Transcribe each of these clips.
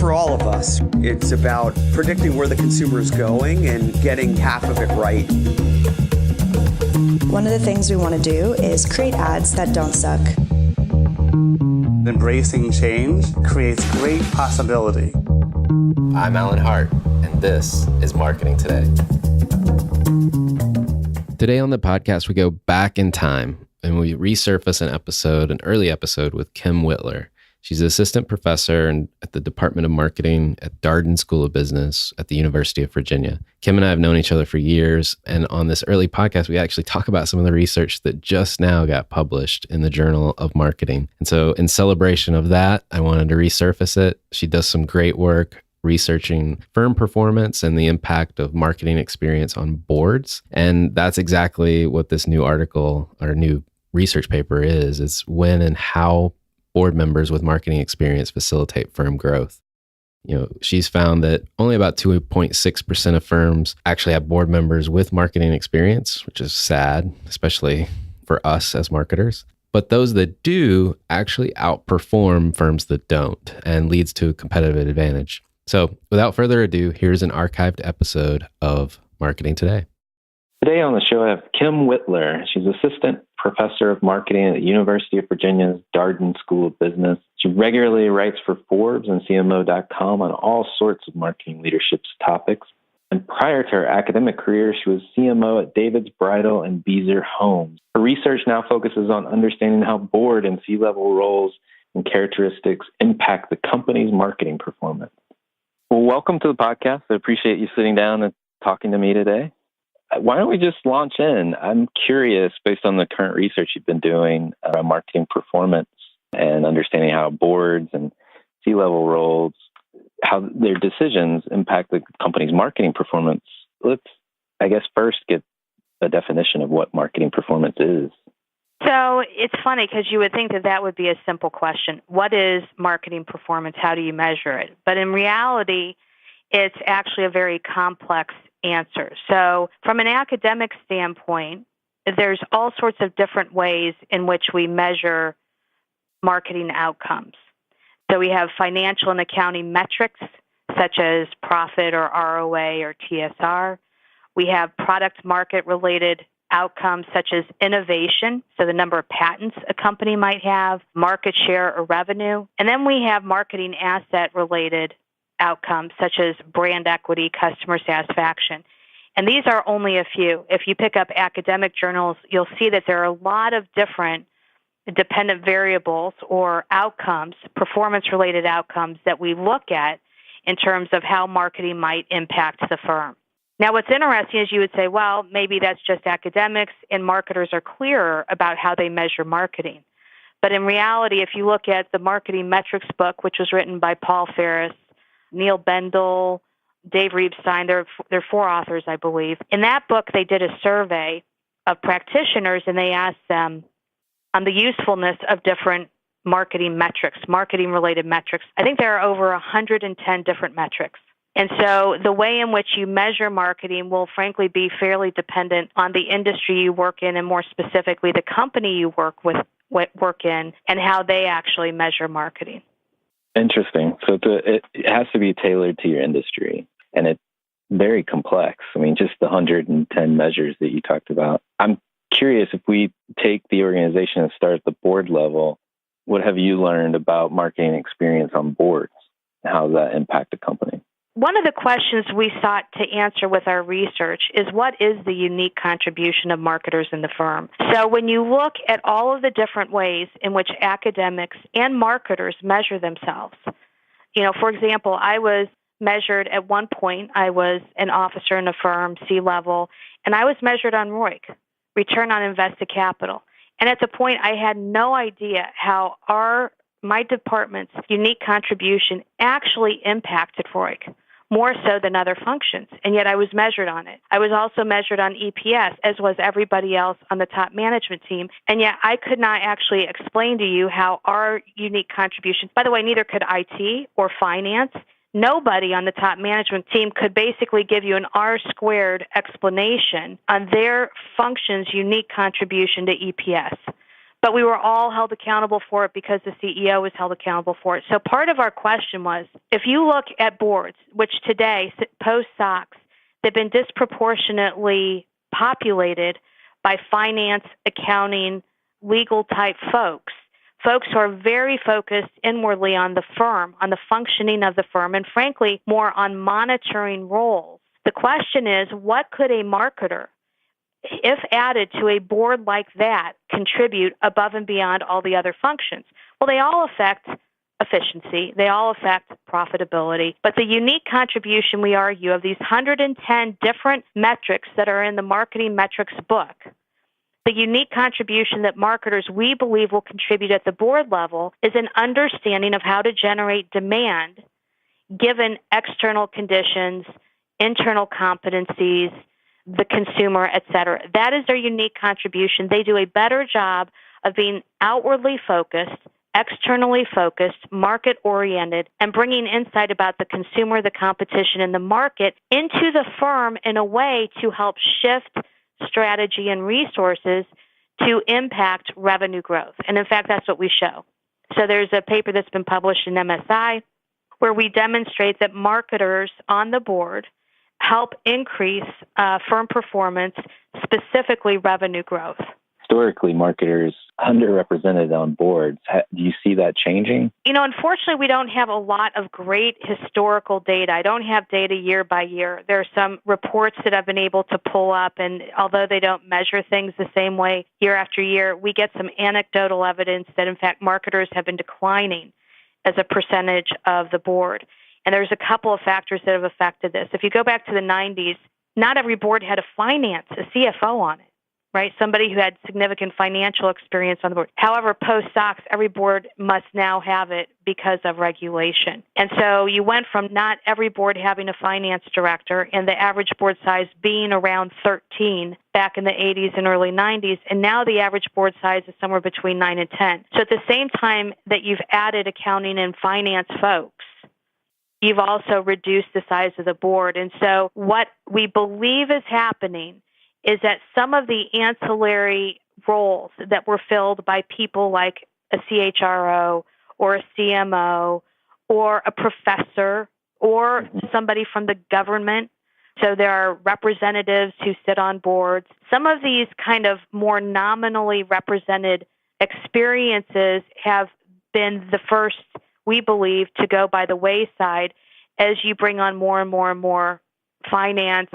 for all of us. It's about predicting where the consumer is going and getting half of it right. One of the things we want to do is create ads that don't suck. Embracing change creates great possibility. I'm Alan Hart, and this is Marketing Today. Today on the podcast, we go back in time and we resurface an early episode with Kim Whitler. She's an assistant professor at the Department of Marketing at Darden School of Business at the University of Virginia. Kim and I have known each other for years, and on this early podcast, we actually talk about some of the research that just now got published in the Journal of Marketing. And so in celebration of that, I wanted to resurface it. She does some great work researching firm performance and the impact of marketing experience on boards. And that's exactly what this new article or new research paper is. It's when and how board members with marketing experience facilitate firm growth. She's found that only about 2.6% of firms actually have board members with marketing experience, which is sad, especially for us as marketers. But those that do actually outperform firms that don't and leads to a competitive advantage. So without further ado, here's an archived episode of Marketing Today. Today on the show, I have Kim Whitler. She's assistant professor of marketing at the University of Virginia's Darden School of Business. She regularly writes for Forbes and CMO.com on all sorts of marketing leadership topics. And prior to her academic career, she was CMO at David's Bridal and Beazer Homes. Her research now focuses on understanding how board and C-level roles and characteristics impact the company's marketing performance. Well, welcome to the podcast. I appreciate you sitting down and talking to me today. Why don't we just launch in? I'm curious, based on the current research you've been doing around marketing performance and understanding how boards and C-level roles, how their decisions impact the company's marketing performance. Let's, first get a definition of what marketing performance is. So it's funny because you would think that would be a simple question. What is marketing performance? How do you measure it? But in reality, it's actually a very complex answer. So from an academic standpoint, there's all sorts of different ways in which we measure marketing outcomes. So we have financial and accounting metrics such as profit or ROA or TSR. We have product market related outcomes such as innovation, so the number of patents a company might have, market share or revenue. And then we have marketing asset-related outcomes such as brand equity, customer satisfaction. And these are only a few. If you pick up academic journals, you'll see that there are a lot of different dependent variables or outcomes, performance-related outcomes that we look at in terms of how marketing might impact the firm. Now, what's interesting is you would say, well, maybe that's just academics and marketers are clearer about how they measure marketing. But in reality, if you look at the Marketing Metrics book, which was written by Paul Ferris, Neil Bendel, Dave Reibstein, there are four authors, I believe. In that book, they did a survey of practitioners and they asked them on the usefulness of different marketing metrics, marketing-related metrics. I think there are over 110 different metrics. And so the way in which you measure marketing will frankly be fairly dependent on the industry you work in and more specifically the company you work in and how they actually measure marketing. Interesting. So it has to be tailored to your industry and it's very complex. I mean, just the 110 measures that you talked about. I'm curious if we take the organization and start at the board level, what have you learned about marketing experience on boards? How does that impact a company? One of the questions we sought to answer with our research is what is the unique contribution of marketers in the firm? So when you look at all of the different ways in which academics and marketers measure themselves, for example, I was measured at one point, I was an officer in a firm, C-level, and I was measured on ROIC, return on invested capital. And at the point, I had no idea how my department's unique contribution actually impacted ROIC, more so than other functions, and yet I was measured on it. I was also measured on EPS, as was everybody else on the top management team, and yet I could not actually explain to you how our unique contributions, by the way, neither could IT or finance. Nobody on the top management team could basically give you an R-squared explanation on their function's unique contribution to EPS. But we were all held accountable for it because the CEO was held accountable for it. So part of our question was, if you look at boards, which today, post-SOX, they've been disproportionately populated by finance, accounting, legal-type folks who are very focused inwardly on the firm, on the functioning of the firm, and frankly, more on monitoring roles. The question is, what could a marketer, if added to a board like that, contribute above and beyond all the other functions? Well, they all affect efficiency. They all affect profitability. But the unique contribution, we argue, of these 110 different metrics that are in the marketing metrics book, the unique contribution that marketers, we believe, will contribute at the board level is an understanding of how to generate demand given external conditions, internal competencies, the consumer, et cetera. That is their unique contribution. They do a better job of being outwardly focused, externally focused, market-oriented, and bringing insight about the consumer, the competition, and the market into the firm in a way to help shift strategy and resources to impact revenue growth. And in fact, that's what we show. So there's a paper that's been published in MSI where we demonstrate that marketers on the board help increase firm performance, specifically revenue growth. Historically, marketers underrepresented on boards. Do you see that changing? Unfortunately, we don't have a lot of great historical data. I don't have data year by year. There are some reports that I've been able to pull up, and although they don't measure things the same way year after year, we get some anecdotal evidence that, in fact, marketers have been declining as a percentage of the board. And there's a couple of factors that have affected this. If you go back to the 90s, not every board had a CFO on it, right? Somebody who had significant financial experience on the board. However, post-SOX, every board must now have it because of regulation. And so you went from not every board having a finance director and the average board size being around 13 back in the 80s and early 90s, and now the average board size is somewhere between 9 and 10. So at the same time that you've added accounting and finance folks, you've also reduced the size of the board. And so what we believe is happening is that some of the ancillary roles that were filled by people like a CHRO or a CMO or a professor or somebody from the government, so there are representatives who sit on boards, some of these kind of more nominally represented experiences have been the first, we believe, to go by the wayside as you bring on more and more and more finance,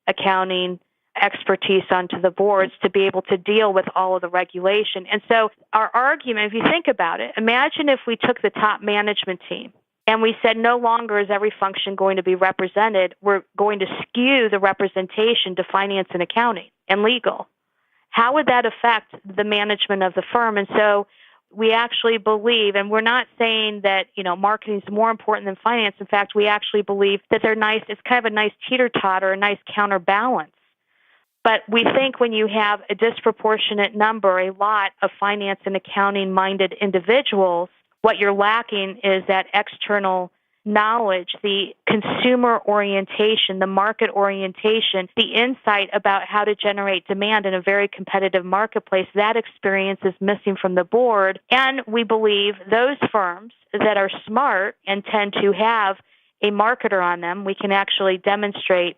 accounting, expertise onto the boards to be able to deal with all of the regulation. And so our argument, if you think about it, imagine if we took the top management team and we said no longer is every function going to be represented, we're going to skew the representation to finance and accounting and legal. How would that affect the management of the firm? And so we actually believe, and we're not saying that, marketing is more important than finance. In fact, we actually believe that they're nice. It's kind of a nice teeter-totter, a nice counterbalance. But we think when you have a disproportionate number, a lot of finance and accounting-minded individuals, what you're lacking is that external knowledge, the consumer orientation, the market orientation, the insight about how to generate demand in a very competitive marketplace. That experience is missing from the board. And we believe those firms that are smart and tend to have a marketer on them, we can actually demonstrate.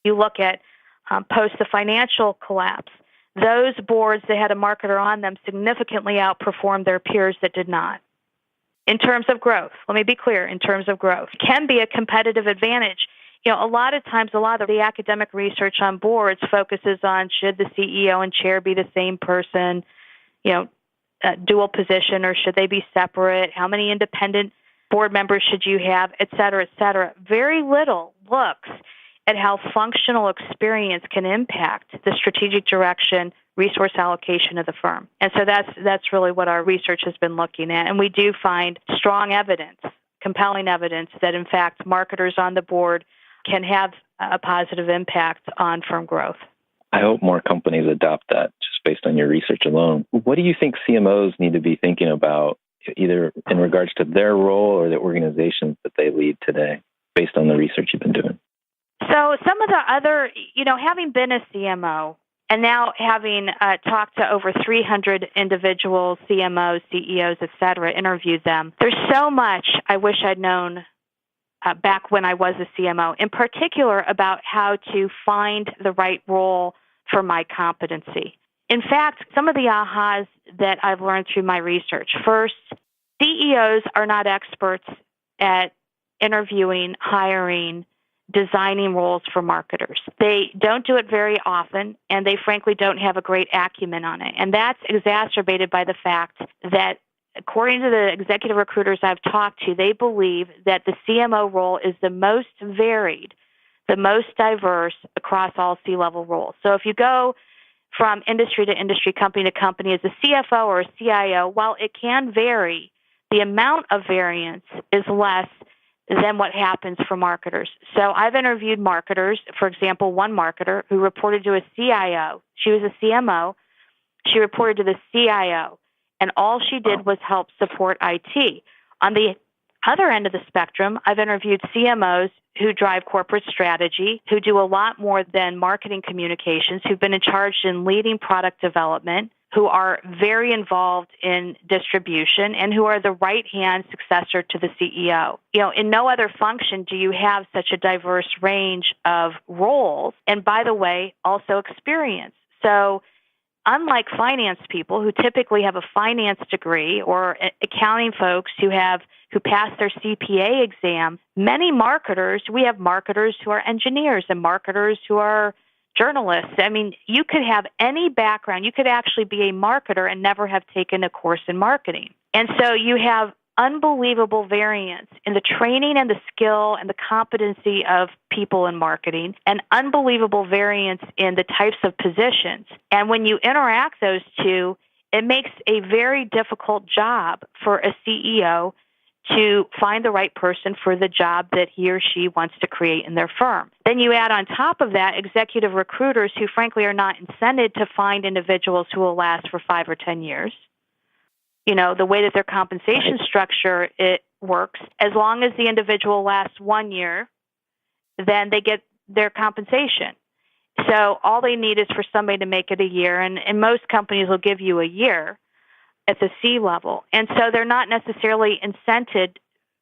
You look at post the financial collapse, those boards that had a marketer on them significantly outperformed their peers that did not. In terms of growth, let me be clear, in terms of growth, it can be a competitive advantage. A lot of times, a lot of the academic research on boards focuses on should the CEO and chair be the same person, dual position, or should they be separate? How many independent board members should you have, et cetera, et cetera. Very little looks at how functional experience can impact the strategic direction, resource allocation of the firm. And so that's really what our research has been looking at. And we do find strong evidence, compelling evidence that, in fact, marketers on the board can have a positive impact on firm growth. I hope more companies adopt that just based on your research alone. What do you think CMOs need to be thinking about, either in regards to their role or the organizations that they lead today, based on the research you've been doing? So some of the other, having been a CMO, And now having talked to over 300 individuals, CMOs, CEOs, et cetera, interviewed them, there's so much I wish I'd known back when I was a CMO, in particular about how to find the right role for my competency. In fact, some of the ahas that I've learned through my research. First, CEOs are not experts at interviewing, hiring, designing roles for marketers. They don't do it very often, and they frankly don't have a great acumen on it. And that's exacerbated by the fact that, according to the executive recruiters I've talked to, they believe that the CMO role is the most varied, the most diverse across all C-level roles. So if you go from industry to industry, company to company, as a CFO or a CIO, while it can vary, the amount of variance is less than what happens for marketers. So I've interviewed marketers, for example, one marketer who reported to a CIO. She was a CMO. She reported to the CIO, and all she did was help support IT. On the other end of the spectrum, I've interviewed CMOs who drive corporate strategy, who do a lot more than marketing communications, who've been in charge in leading product development, who are very involved in distribution, and who are the right-hand successor to the CEO. You know, in no other function do you have such a diverse range of roles, and by the way, also experience. So unlike finance people who typically have a finance degree, or accounting folks who pass their CPA exam, many marketers, we have marketers who are engineers and marketers who are journalists. I mean, you could have any background. You could actually be a marketer and never have taken a course in marketing. And so you have unbelievable variance in the training and the skill and the competency of people in marketing, and unbelievable variance in the types of positions. And when you interact those two, it makes a very difficult job for a CEO to find the right person for the job that he or she wants to create in their firm. Then you add on top of that executive recruiters who frankly are not incented to find individuals who will last for 5 or 10 years. You know, the way that their compensation structure it works, as long as the individual lasts 1 year, then they get their compensation. So all they need is for somebody to make it a year, and most companies will give you a year at the C level. And so they're not necessarily incented,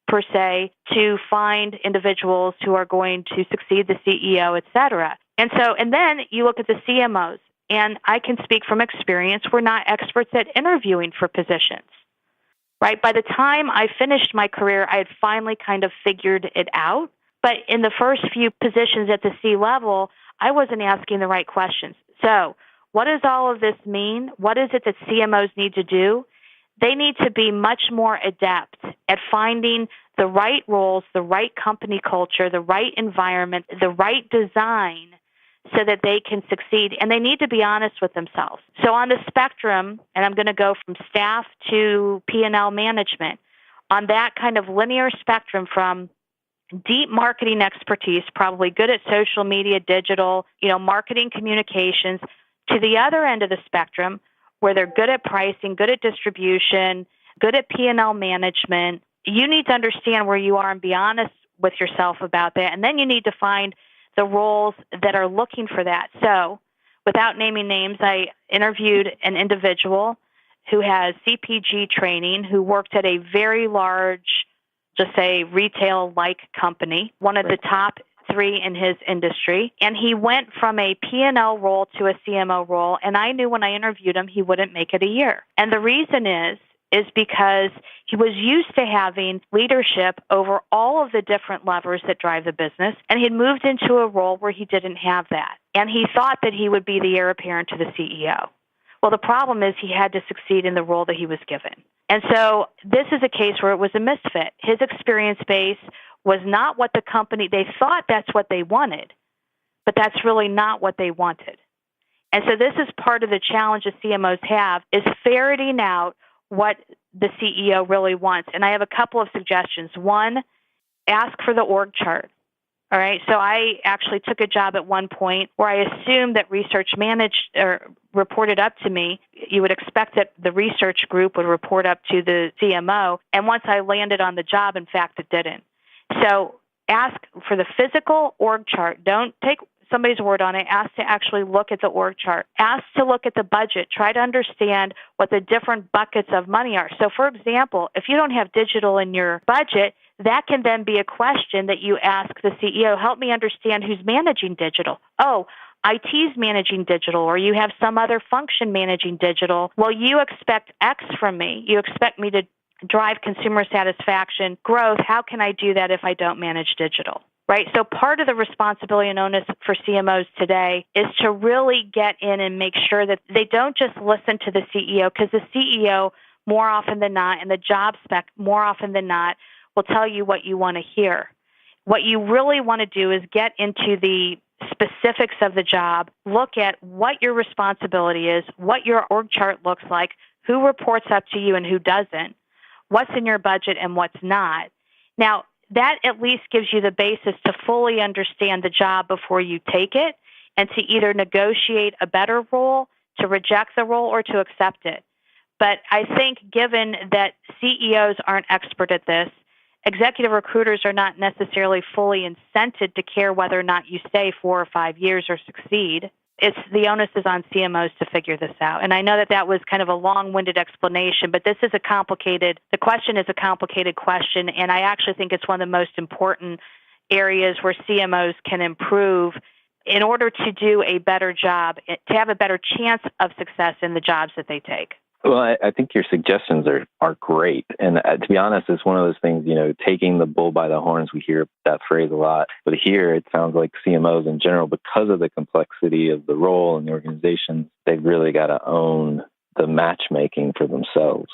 per se, to find individuals who are going to succeed the CEO, et cetera. And then you look at the CMOs, and I can speak from experience, we're not experts at interviewing for positions, right? By the time I finished my career, I had finally kind of figured it out. But in the first few positions at the C level, I wasn't asking the right questions. So what does all of this mean? What is it that CMOs need to do? They need to be much more adept at finding the right roles, the right company culture, the right environment, the right design so that they can succeed. And they need to be honest with themselves. So on the spectrum, and I'm going to go from staff to P&L management, on that kind of linear spectrum from deep marketing expertise, probably good at social media, digital, marketing communications, to the other end of the spectrum where they're good at pricing, good at distribution, good at P&L management. You need to understand where you are and be honest with yourself about that. And then you need to find the roles that are looking for that. So without naming names, I interviewed an individual who has CPG training, who worked at a very large, just say retail-like company, one of the top 3 in his industry, and he went from a P&L role to a CMO role, and I knew when I interviewed him he wouldn't make it a year. And the reason is because he was used to having leadership over all of the different levers that drive the business, and he'd moved into a role where he didn't have that. And he thought that he would be the heir apparent to the CEO. Well, the problem is he had to succeed in the role that he was given. And so this is a case where it was a misfit. His experience base was not what the company, they thought that's what they wanted, but that's really not what they wanted. And so this is part of the challenge that CMOs have, is ferreting out what the CEO really wants. And I have a couple of suggestions. One, ask for the org chart. All right. So I actually took a job at one point where I assumed that research managed or reported up to me. You would expect that the research group would report up to the CMO. And once I landed on the job, in fact, it didn't. So ask for the physical org chart. Don't take somebody's word on it. Ask to actually look at the org chart. Ask to look at the budget. Try to understand what the different buckets of money are. So, for example, if you don't have digital in your budget, that can then be a question that you ask the CEO, help me understand who's managing digital. Oh, IT's managing digital, or you have some other function managing digital. Well, you expect X from me. You expect me to drive consumer satisfaction, growth. How can I do that if I don't manage digital? Right? So part of the responsibility and onus for CMOs today is to really get in and make sure that they don't just listen to the CEO, because the CEO, more often than not, and the job spec, more often than not, will tell you what you want to hear. What you really want to do is get into the specifics of the job, look at what your responsibility is, what your org chart looks like, who reports up to you and who doesn't, what's in your budget and what's not. Now, that at least gives you the basis to fully understand the job before you take it and to either negotiate a better role, to reject the role, or to accept it. But I think given that CEOs aren't expert at this, executive recruiters are not necessarily fully incented to care whether or not you stay 4 or 5 years or succeed. The onus is on CMOs to figure this out. And I know that was kind of a long-winded explanation, but the question is a complicated question, and I actually think it's one of the most important areas where CMOs can improve in order to do a better job, to have a better chance of success in the jobs that they take. Well, I think your suggestions are great. And to be honest, it's one of those things, taking the bull by the horns. We hear that phrase a lot. But here it sounds like CMOs in general, because of the complexity of the role and the organization, they've really got to own the matchmaking for themselves.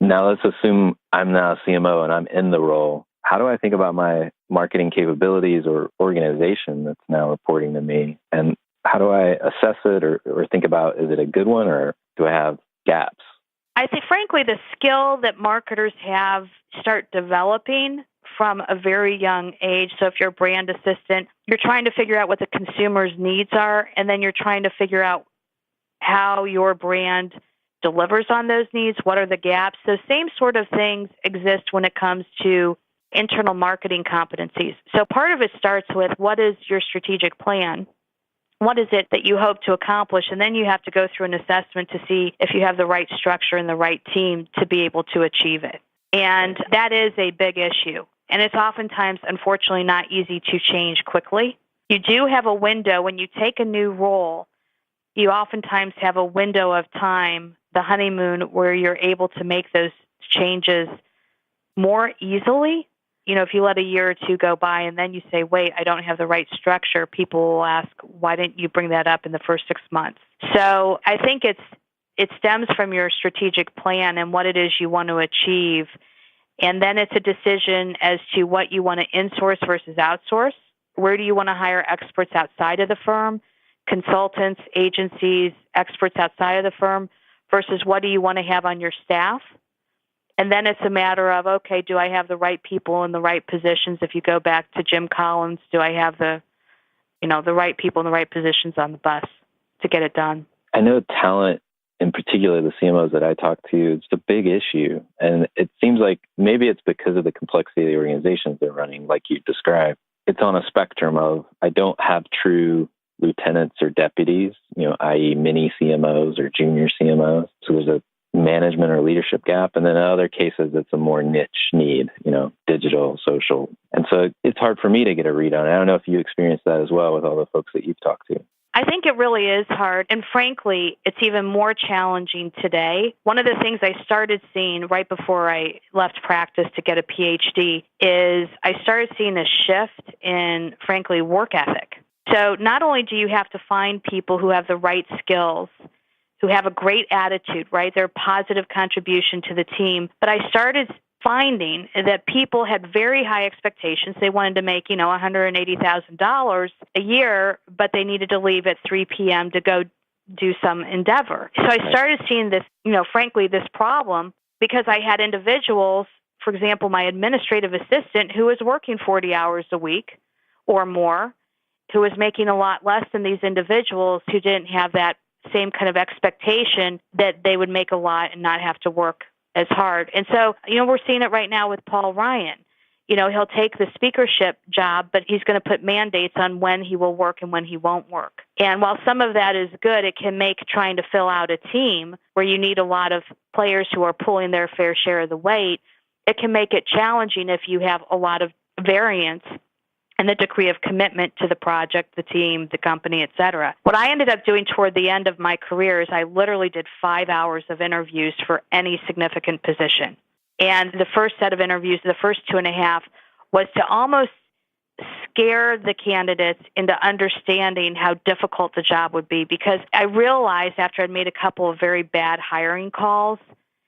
Now, let's assume I'm now a CMO and I'm in the role. How do I think about my marketing capabilities or organization that's now reporting to me? And how do I assess it or think about, is it a good one, or do I have gaps? I think, frankly, the skill that marketers start developing from a very young age. So if you're a brand assistant, you're trying to figure out what the consumer's needs are, and then you're trying to figure out how your brand delivers on those needs. What are the gaps? Those same sort of things exist when it comes to internal marketing competencies. So part of it starts with, what is your strategic plan? What is it that you hope to accomplish? And then you have to go through an assessment to see if you have the right structure and the right team to be able to achieve it. And that is a big issue. And it's oftentimes, unfortunately, not easy to change quickly. You do have a window. When you take a new role, you oftentimes have a window of time, the honeymoon, where you're able to make those changes more easily. If you let a year or two go by and then you say, wait, I don't have the right structure, people will ask, why didn't you bring that up in the first 6 months? So I think it stems from your strategic plan and what it is you want to achieve. And then it's a decision as to what you want to insource versus outsource. Where do you want to hire experts outside of the firm, consultants, agencies, experts outside of the firm, versus what do you want to have on your staff? And then it's a matter of, okay, do I have the right people in the right positions? If you go back to Jim Collins, do I have the right people in the right positions on the bus to get it done? I know talent, in particular the CMOs that I talk to, it's a big issue. And it seems like maybe it's because of the complexity of the organizations they're running, like you described. It's on a spectrum of, I don't have true lieutenants or deputies, i.e. mini CMOs or junior CMOs. So there's a management or leadership gap. And then in other cases, it's a more niche need, digital, social. And so it's hard for me to get a read on it. I don't know if you experienced that as well with all the folks that you've talked to. I think it really is hard. And frankly, it's even more challenging today. One of the things I started seeing right before I left practice to get a PhD is I started seeing a shift in, frankly, work ethic. So not only do you have to find people who have the right skills, who have a great attitude, right? They're a positive contribution to the team. But I started finding that people had very high expectations. They wanted to make, $180,000 a year, but they needed to leave at 3 p.m. to go do some endeavor. So I started seeing this, frankly, this problem, because I had individuals, for example, my administrative assistant, who was working 40 hours a week or more, who was making a lot less than these individuals who didn't have that same kind of expectation that they would make a lot and not have to work as hard. And so, we're seeing it right now with Paul Ryan. He'll take the speakership job, but he's going to put mandates on when he will work and when he won't work. And while some of that is good, it can make trying to fill out a team where you need a lot of players who are pulling their fair share of the weight. It can make it challenging if you have a lot of variance and the degree of commitment to the project, the team, the company, et cetera. What I ended up doing toward the end of my career is I literally did 5 hours of interviews for any significant position. And the first set of interviews, the first 2.5, was to almost scare the candidates into understanding how difficult the job would be, because I realized after I'd made a couple of very bad hiring calls,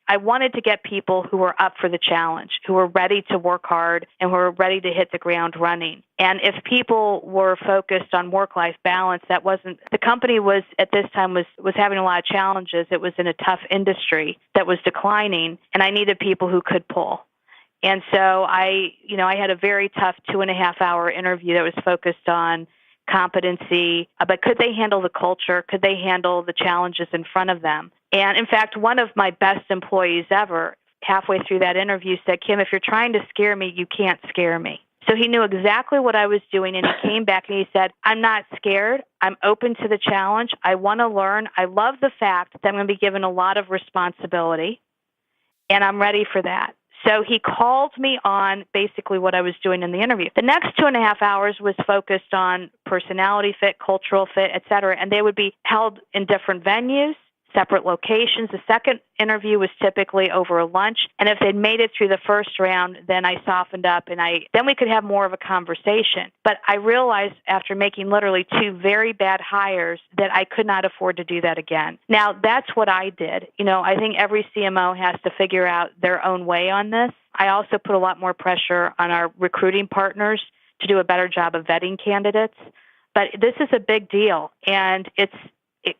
I wanted to get people who were up for the challenge, who were ready to work hard and who were ready to hit the ground running. And if people were focused on work-life balance, that wasn't, the company was at this time was having a lot of challenges. It was in a tough industry that was declining, and I needed people who could pull. And so I had a very tough 2.5-hour interview that was focused on competency, but could they handle the culture? Could they handle the challenges in front of them? And in fact, one of my best employees ever, halfway through that interview, said, "Kim, if you're trying to scare me, you can't scare me." So he knew exactly what I was doing, and he came back and he said, "I'm not scared. I'm open to the challenge. I want to learn. I love the fact that I'm going to be given a lot of responsibility, and I'm ready for that." So he called me on basically what I was doing in the interview. The next 2.5 hours was focused on personality fit, cultural fit, et cetera, and they would be held in different venues, separate locations. The second interview was typically over a lunch, and if they'd made it through the first round, then I softened up and then we could have more of a conversation. But I realized after making literally 2 very bad hires that I could not afford to do that again. Now, that's what I did. I think every CMO has to figure out their own way on this. I also put a lot more pressure on our recruiting partners to do a better job of vetting candidates. But this is a big deal, and it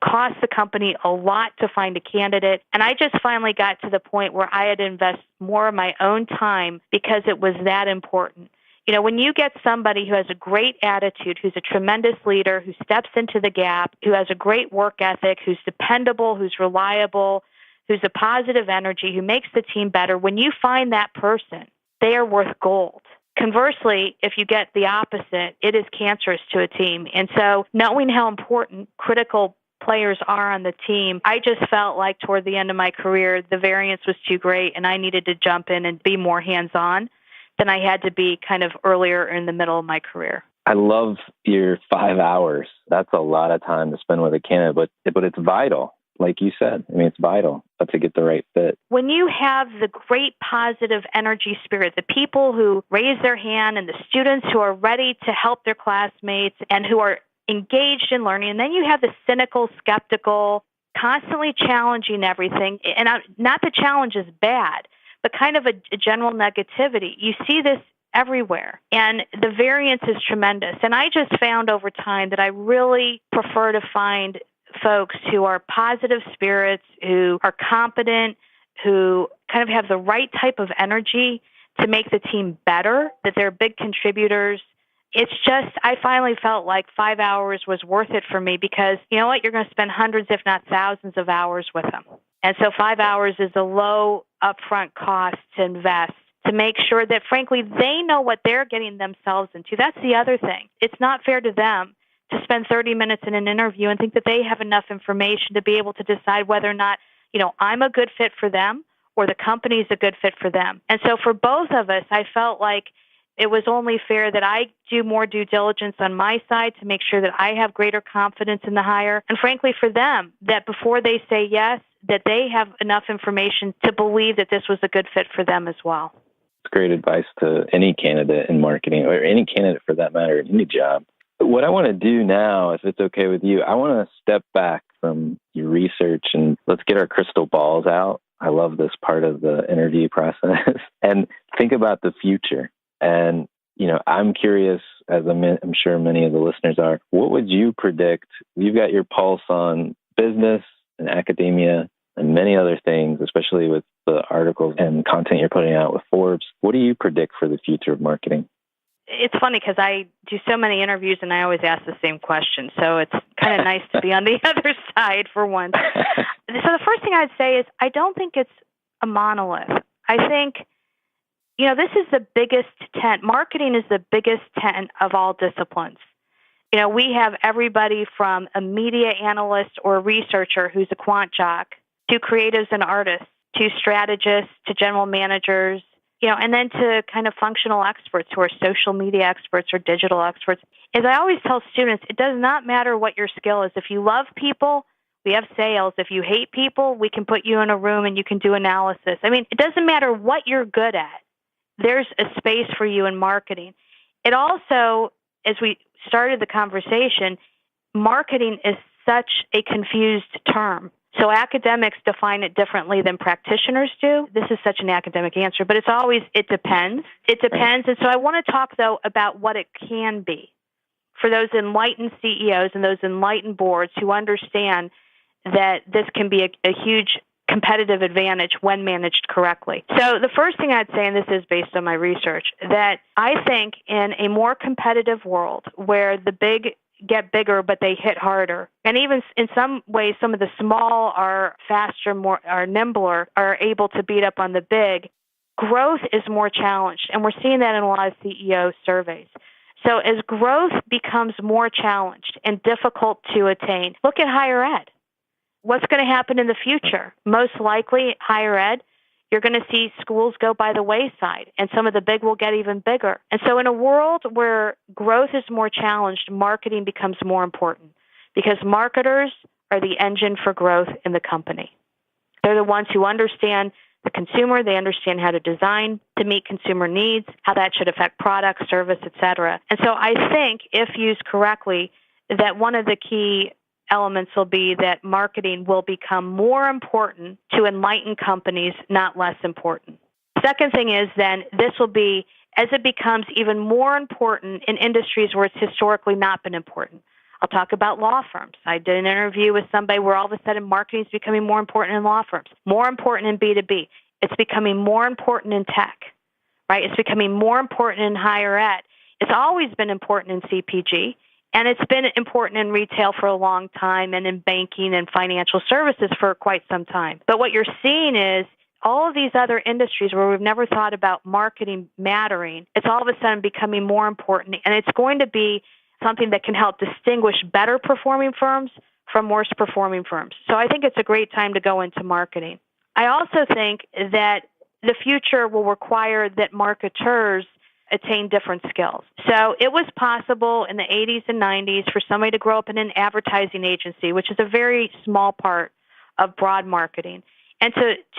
costs the company a lot to find a candidate. And I just finally got to the point where I had to invest more of my own time because it was that important. When you get somebody who has a great attitude, who's a tremendous leader, who steps into the gap, who has a great work ethic, who's dependable, who's reliable, who's a positive energy, who makes the team better, when you find that person, they are worth gold. Conversely, if you get the opposite, it is cancerous to a team. And so knowing how important critical players are on the team, I just felt like toward the end of my career, the variance was too great and I needed to jump in and be more hands-on than I had to be kind of earlier in the middle of my career. I love your 5 hours. That's a lot of time to spend with a candidate, but it's vital. Like you said, it's vital to get the right fit. When you have the great positive energy spirit, the people who raise their hand and the students who are ready to help their classmates and who are engaged in learning, and then you have the cynical, skeptical, constantly challenging everything, and not the challenge is bad, but kind of a general negativity. You see this everywhere, and the variance is tremendous. And I just found over time that I really prefer to find folks who are positive spirits, who are competent, who kind of have the right type of energy to make the team better, that they're big contributors. It's just, I finally felt like 5 hours was worth it for me because, you know what, you're going to spend hundreds, if not thousands of hours with them. And so 5 hours is a low upfront cost to invest to make sure that, frankly, they know what they're getting themselves into. That's the other thing. It's not fair to them to spend 30 minutes in an interview and think that they have enough information to be able to decide whether or not, I'm a good fit for them or the company's a good fit for them. And so for both of us, I felt like it was only fair that I do more due diligence on my side to make sure that I have greater confidence in the hire. And frankly, for them, that before they say yes, that they have enough information to believe that this was a good fit for them as well. It's great advice to any candidate in marketing, or any candidate for that matter, in any job. What I want to do now, if it's okay with you, I want to step back from your research and let's get our crystal balls out. I love this part of the interview process and think about the future. And, I'm curious, as I'm sure many of the listeners are, what would you predict? You've got your pulse on business and academia and many other things, especially with the articles and content you're putting out with Forbes. What do you predict for the future of marketing? It's funny because I do so many interviews and I always ask the same question. So it's kind of nice to be on the other side for once. So the first thing I'd say is I don't think it's a monolith. I think This is the biggest tent. Marketing is the biggest tent of all disciplines. We have everybody from a media analyst or a researcher who's a quant jock to creatives and artists to strategists to general managers, and then to kind of functional experts who are social media experts or digital experts. As I always tell students, it does not matter what your skill is. If you love people, we have sales. If you hate people, we can put you in a room and you can do analysis. It doesn't matter what you're good at. There's a space for you in marketing. It also, as we started the conversation, marketing is such a confused term. So academics define it differently than practitioners do. This is such an academic answer, but it's always, it depends. It depends. And so I want to talk, though, about what it can be for those enlightened CEOs and those enlightened boards who understand that this can be a huge competitive advantage when managed correctly. So the first thing I'd say, and this is based on my research, that I think in a more competitive world where the big get bigger, but they hit harder, and even in some ways, some of the small are faster, are nimbler, are able to beat up on the big, growth is more challenged. And we're seeing that in a lot of CEO surveys. So as growth becomes more challenged and difficult to attain, look at higher ed. What's going to happen in the future? Most likely, higher ed, you're going to see schools go by the wayside, and some of the big will get even bigger. And so in a world where growth is more challenged, marketing becomes more important because marketers are the engine for growth in the company. They're the ones who understand the consumer. They understand how to design to meet consumer needs, how that should affect product, service, et cetera. And so I think, if used correctly, that one of the key elements will be that marketing will become more important to enlightened companies, not less important. Second thing is then this will be, as it becomes even more important in industries where it's historically not been important. I'll talk about law firms. I did an interview with somebody where all of a sudden marketing is becoming more important in law firms, more important in B2B. It's becoming more important in tech, right? It's becoming more important in higher ed. It's always been important in CPG. And it's been important in retail for a long time and in banking and financial services for quite some time. But what you're seeing is all of these other industries where we've never thought about marketing mattering, it's all of a sudden becoming more important. And it's going to be something that can help distinguish better performing firms from worse performing firms. So I think it's a great time to go into marketing. I also think that the future will require that marketers attain different skills. So it was possible in the 80s and 90s for somebody to grow up in an advertising agency, which is a very small part of broad marketing, and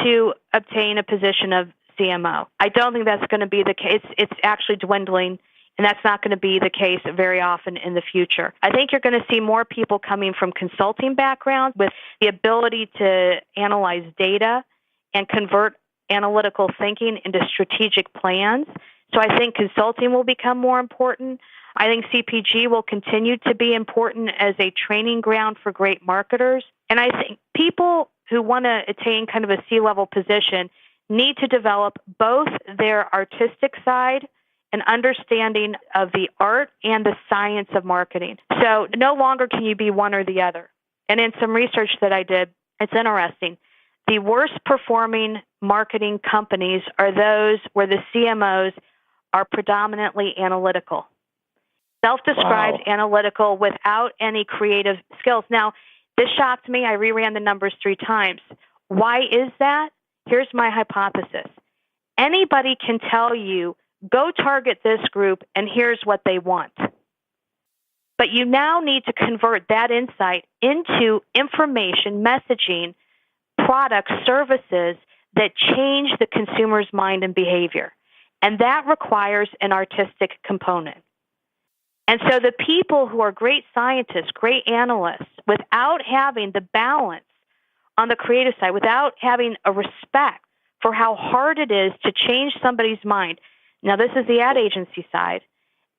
to obtain a position of CMO. I don't think that's going to be the case. It's actually dwindling, and that's not going to be the case very often in the future. I think you're going to see more people coming from consulting backgrounds with the ability to analyze data and convert analytical thinking into strategic plans. So I think consulting will become more important. I think CPG will continue to be important as a training ground for great marketers. And I think people who want to attain kind of a C-level position need to develop both their artistic side and understanding of the art and the science of marketing. So no longer can you be one or the other. And in some research that I did, it's interesting. The worst performing marketing companies are those where the CMOs are predominantly analytical, self-described analytical without any creative skills. Now, this shocked me. I reran the numbers 3 times. Why is that? Here's my hypothesis. Anybody can tell you, go target this group, and here's what they want. But you now need to convert that insight into information, messaging, products, services that change the consumer's mind and behavior. And that requires an artistic component. And so the people who are great scientists, great analysts, without having the balance on the creative side, without having a respect for how hard it is to change somebody's mind, now this is the ad agency side,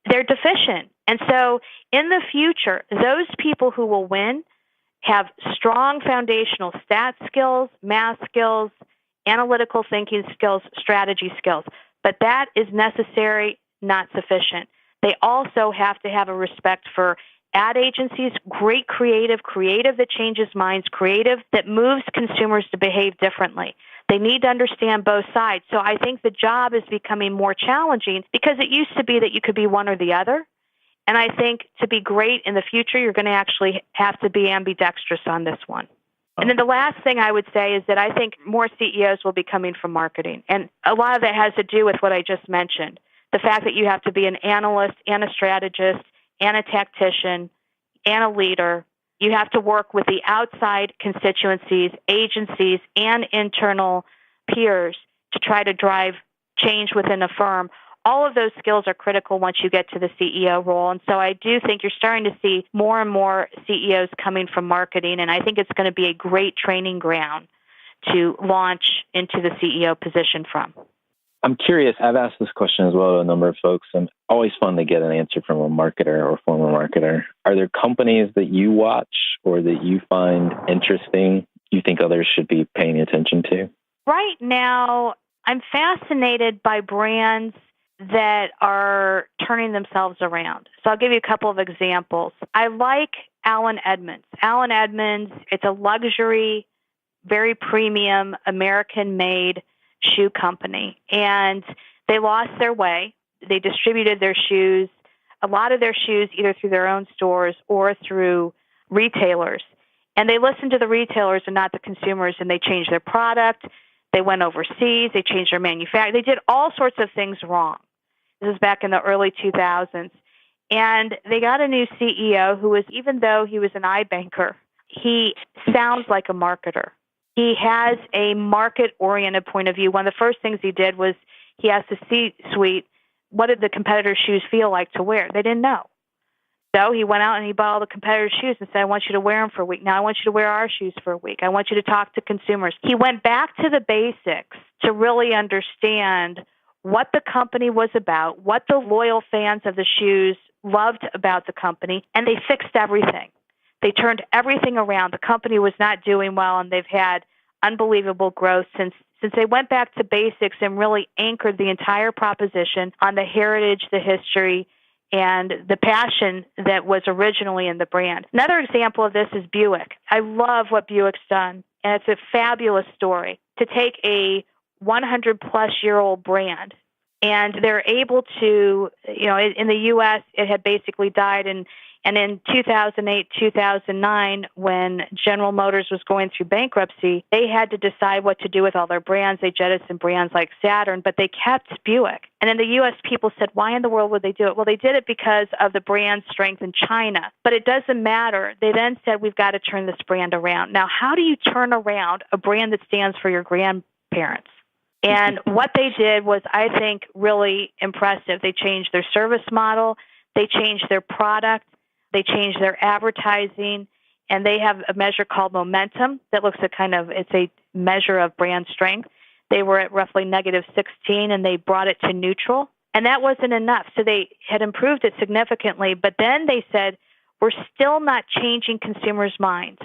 they're deficient. And so in the future, those people who will win have strong foundational stat skills, math skills, analytical thinking skills, strategy skills. But that is necessary, not sufficient. They also have to have a respect for ad agencies, great creative that changes minds, creative that moves consumers to behave differently. They need to understand both sides. So I think the job is becoming more challenging because it used to be that you could be one or the other. And I think to be great in the future, you're going to actually have to be ambidextrous on this one. And then the last thing I would say is that I think more CEOs will be coming from marketing. And a lot of that has to do with what I just mentioned. The fact that you have to be an analyst and a strategist and a tactician and a leader. You have to work with the outside constituencies, agencies, and internal peers to try to drive change within a firm. All of those skills are critical once you get to the CEO role. And so I do think you're starting to see more and more CEOs coming from marketing, and I think it's going to be a great training ground to launch into the CEO position from. I'm curious. I've asked this question as well to a number of folks, and always fun to get an answer from a marketer or former marketer. Are there companies that you watch or that you find interesting, you think others should be paying attention to? Right now, I'm fascinated by brands that are turning themselves around. So I'll give you a couple of examples. I like Allen Edmonds. Allen Edmonds, it's a luxury, very premium, American-made shoe company. And they lost their way. They distributed their shoes, a lot of their shoes, either through their own stores or through retailers. And they listened to the retailers and not the consumers, and they changed their product. They went overseas. They changed their manufacturing. They did all sorts of things wrong. This is back in the early 2000s. And they got a new CEO who was, even though he was an iBanker, he sounds like a marketer. He has a market-oriented point of view. One of the first things he did was he asked the C-suite, what did the competitors' shoes feel like to wear? They didn't know. So he went out and he bought all the competitors' shoes and said, I want you to wear them for a week. Now I want you to wear our shoes for a week. I want you to talk to consumers. He went back to the basics to really understand what the company was about, what the loyal fans of the shoes loved about the company, and they fixed everything. They turned everything around. The company was not doing well, and they've had unbelievable growth since they went back to basics and really anchored the entire proposition on the heritage, the history, and the passion that was originally in the brand. Another example of this is Buick. I love what Buick's done, and it's a fabulous story to take a 100-plus-year-old brand, and they're able to, in the U.S., it had basically died, and in 2008, 2009, when General Motors was going through bankruptcy, they had to decide what to do with all their brands. They jettisoned brands like Saturn, but they kept Buick. And in the U.S., people said, why in the world would they do it? Well, they did it because of the brand strength in China. But it doesn't matter. They then said, we've got to turn this brand around. Now, how do you turn around a brand that stands for your grandparents? And what they did was, I think, really impressive. They changed their service model. They changed their product. They changed their advertising. And they have a measure called momentum that looks at it's a measure of brand strength. They were at roughly negative 16, and they brought it to neutral. And that wasn't enough. So they had improved it significantly. But then they said, we're still not changing consumers' minds,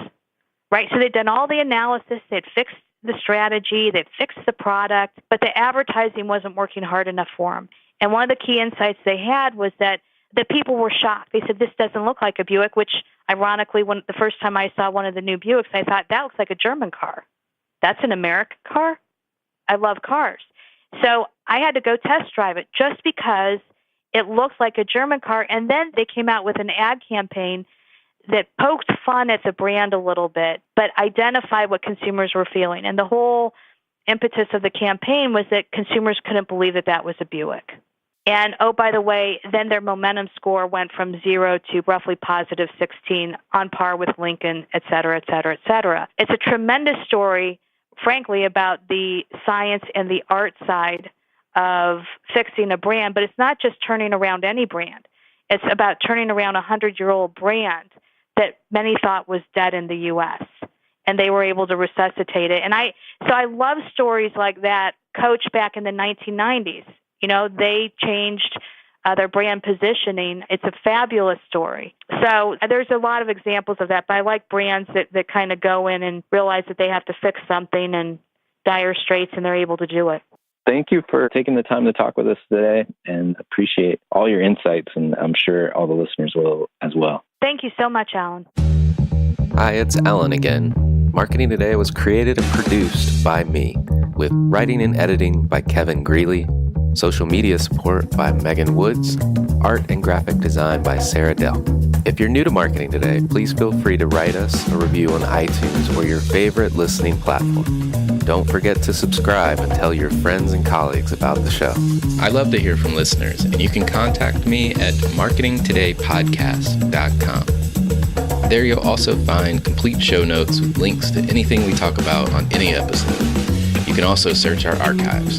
right? So they'd done all the analysis. They'd fixed the strategy, they fixed the product, but the advertising wasn't working hard enough for them. And one of the key insights they had was that the people were shocked. They said, this doesn't look like a Buick, which ironically, when the first time I saw one of the new Buicks, I thought, that looks like a German car. That's an American car? I love cars. So I had to go test drive it just because it looks like a German car. And then they came out with an ad campaign that poked fun at the brand a little bit, but identified what consumers were feeling. And the whole impetus of the campaign was that consumers couldn't believe that that was a Buick. And, oh, by the way, then their momentum score went from 0 to roughly positive 16, on par with Lincoln, et cetera, et cetera, et cetera. It's a tremendous story, frankly, about the science and the art side of fixing a brand, but it's not just turning around any brand. It's about turning around a 100-year-old brand that many thought was dead in the U.S., and they were able to resuscitate it. And I love stories like that. Coach back in the 1990s, they changed their brand positioning. It's a fabulous story. So there's a lot of examples of that, but I like brands that kind of go in and realize that they have to fix something in dire straits, and they're able to do it. Thank you for taking the time to talk with us today, and appreciate all your insights, and I'm sure all the listeners will as well. Thank you so much, Alan. Hi, it's Alan again. Marketing Today was created and produced by me, with writing and editing by Kevin Greeley, social media support by Megan Woods, art and graphic design by Sarah Dell. If you're new to Marketing Today, please feel free to write us a review on iTunes or your favorite listening platform. Don't forget to subscribe and tell your friends and colleagues about the show. I love to hear from listeners, and you can contact me at marketingtodaypodcast.com. There you'll also find complete show notes with links to anything we talk about on any episode. You can also search our archives.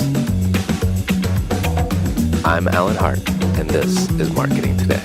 I'm Alan Hart, and this is Marketing Today.